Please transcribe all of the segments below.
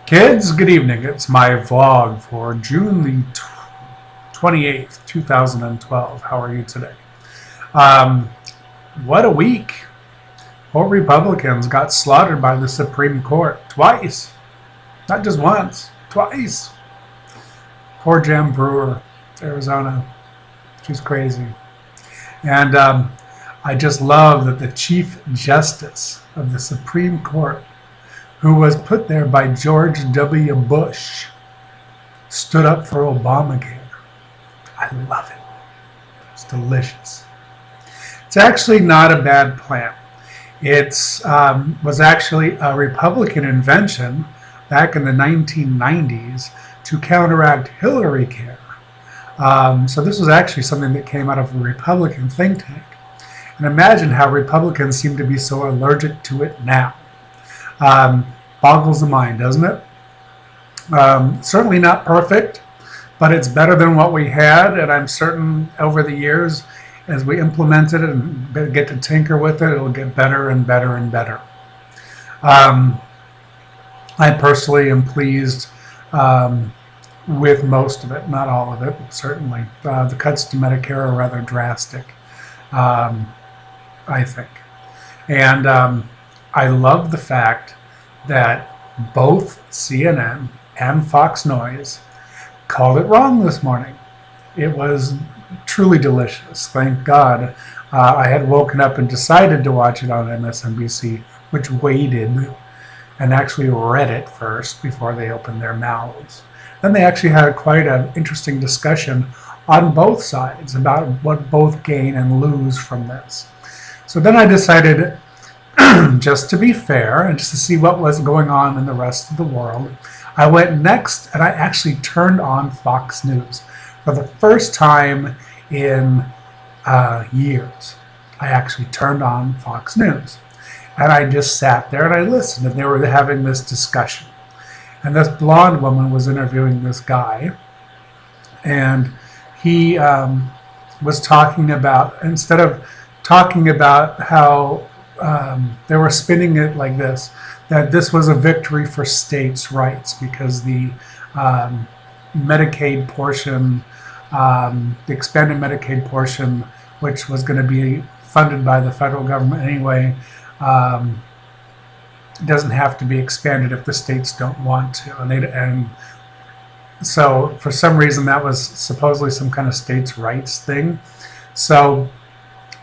Kids, good evening. It's my vlog for June the 28th, 2012. How are you today? Um, what a week. 4 Republicans got slaughtered by the Supreme Court twice. Not just once, twice. Poor Jem Brewer, Arizona. She's crazy. And I just love that the Chief Justice of the Supreme Court, who was put there by George W. Bush, stood up for Obamacare. I love it. It's delicious. It's actually not a bad plan. It was actually a Republican invention back in the 1990s to counteract Hillary Care. So this was actually something that came out of a Republican think tank. And imagine how Republicans seem to be so allergic to it now. Boggles the mind, doesn't it? Certainly not perfect, but it's better than what we had, and I'm certain over the years, as we implement it and get to tinker with it, it'll get better and better and better. I personally am pleased with most of it, not all of it, certainly. The cuts to Medicare are rather drastic, I think. And I love the fact that both CNN and Fox News called it wrong this morning. It was truly delicious. Thank God. I had woken up and decided to watch it on MSNBC, which waited and actually read it first before they opened their mouths. Then they actually had quite an interesting discussion on both sides about what both gain and lose from this. So then I decided, just to be fair and just to see what was going on in the rest of the world, I went next and I actually turned on Fox News. For the first time in years, I actually turned on Fox News. And I just sat there and I listened, and they were having this discussion. And this blonde woman was interviewing this guy, and he was talking about, instead of talking about how they were spinning it like this, that this was a victory for states' rights because the Medicaid portion, the expanded Medicaid portion, which was going to be funded by the federal government anyway, doesn't have to be expanded if the states don't want to. And so for some reason that was supposedly some kind of states' rights thing. So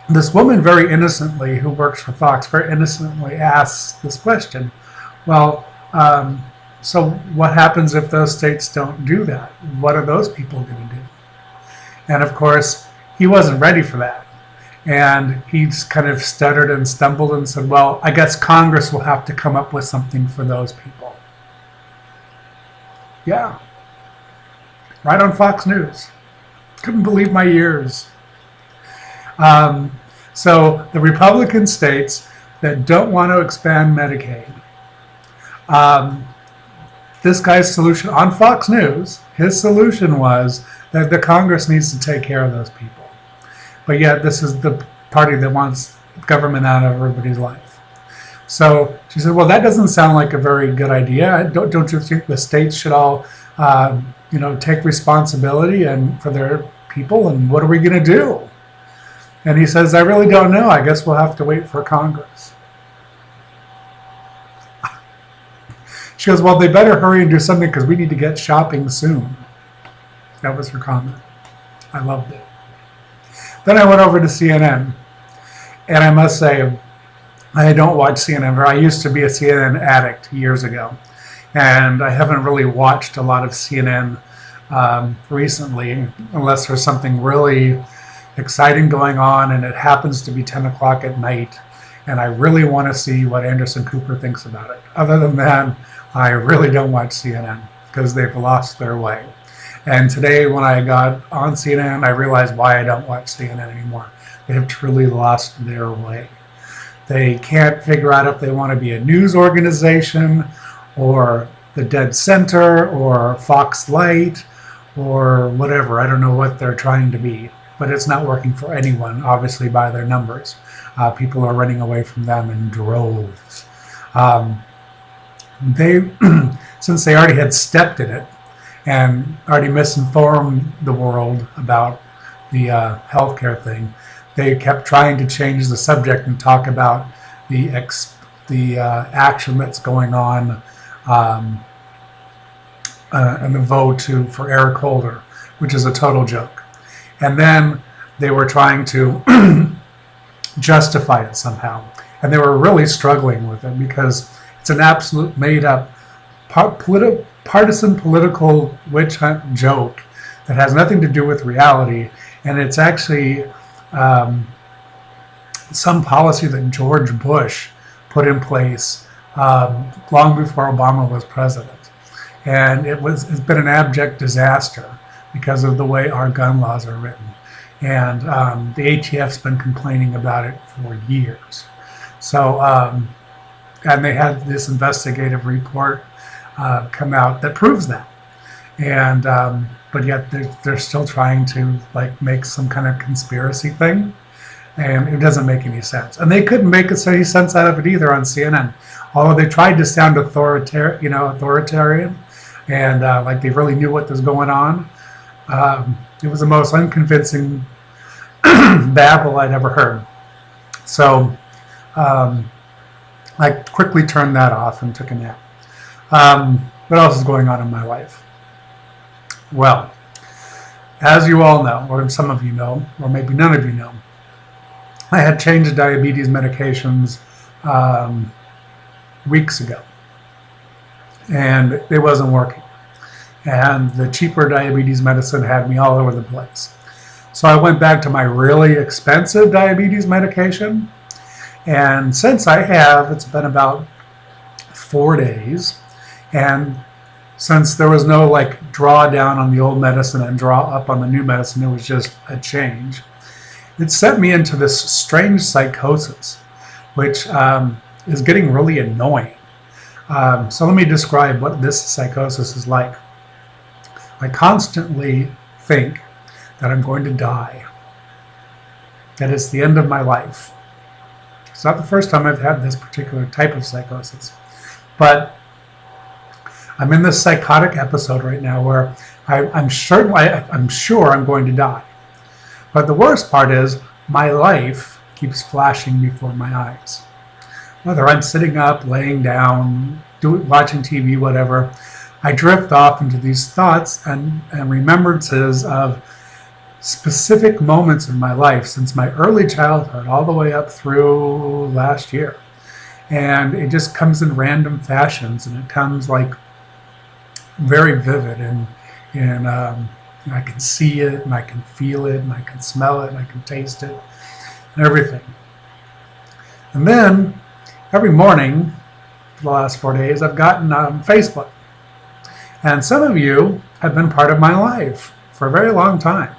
this woman very innocently, who works for Fox, very innocently asks this question. Well, so what happens if those states don't do that? What are those people going to do? And of course, he wasn't ready for that. And he just kind of stuttered and stumbled and said, well, I guess Congress will have to come up with something for those people. Yeah. Right on Fox News. Couldn't believe my ears. So the Republican states that don't want to expand Medicaid, this guy's solution on Fox News, his solution was that the Congress needs to take care of those people. But yet this is the party that wants government out of everybody's life. So she said, well, that doesn't sound like a very good idea. Don't you think the states should all take responsibility and for their people, and what are we going to do? And he says, I really don't know. I guess we'll have to wait for Congress. She goes, well, they better hurry and do something because we need to get shopping soon. That was her comment. I loved it. Then I went over to CNN. And I must say, I don't watch CNN. I used to be a CNN addict years ago. And I haven't really watched a lot of CNN recently, unless there's something really exciting going on and it happens to be 10 o'clock at night and I really want to see what Anderson Cooper thinks about it. Other than that, I really don't watch CNN because they've lost their way. And today when I got on CNN, I realized why I don't watch CNN anymore. They have truly lost their way. They can't figure out if they want to be a news organization or the Dead Center or Fox Light or whatever. I don't know what they're trying to be. But it's not working for anyone, obviously, by their numbers. People are running away from them in droves. They since they already had stepped in it and already misinformed the world about the healthcare thing, they kept trying to change the subject and talk about the action that's going on in the vote for Eric Holder, which is a total joke. And then they were trying to justify it somehow. And they were really struggling with it because it's an absolute made-up partisan political witch hunt joke that has nothing to do with reality. And it's actually some policy that George Bush put in place long before Obama was president. And it's been an abject disaster because of the way our gun laws are written. And the ATF's been complaining about it for years. So, and they had this investigative report come out that proves that. And but yet they're still trying to like make some kind of conspiracy thing, and it doesn't make any sense. And they couldn't make any sense out of it either on CNN, although they tried to sound authoritarian, and like they really knew what was going on. It was the most unconvincing babble I'd ever heard. So I quickly turned that off and took a nap. What else is going on in my life? Well, as you all know, or some of you know, or maybe none of you know, I had changed diabetes medications weeks ago, and it wasn't working. And the cheaper diabetes medicine had me all over the place. So I went back to my really expensive diabetes medication, and since I have, it's been about 4 days, and since there was no like draw down on the old medicine and draw up on the new medicine, it was just a change. It sent me into this strange psychosis, which is getting really annoying. So let me describe what this psychosis is like. I constantly think that I'm going to die, that it's the end of my life. It's not the first time I've had this particular type of psychosis, but I'm in this psychotic episode right now where I'm sure I'm going to die. But the worst part is my life keeps flashing before my eyes. Whether I'm sitting up, laying down, watching TV, whatever, I drift off into these thoughts and remembrances of specific moments in my life since my early childhood all the way up through last year. And it just comes in random fashions, and it comes like very vivid, and I can see it, and I can feel it, and I can smell it, and I can taste it, and everything. And then every morning for the last 4 days, I've gotten on Facebook. And some of you have been part of my life for a very long time.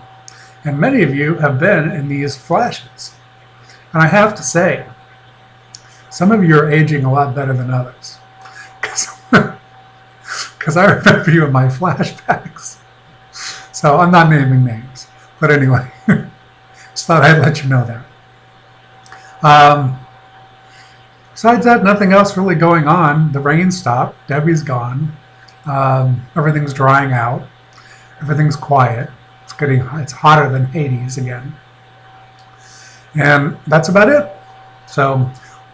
And many of you have been in these flashes. And I have to say, some of you are aging a lot better than others. Because I remember you in my flashbacks. So I'm not naming names. But anyway, just thought I'd let you know that. Besides that, nothing else really going on. The rain stopped. Debbie's gone. Everything's drying out. Everything's quiet. It's hotter than Hades again. And that's about it. So,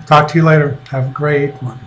talk to you later. Have a great one.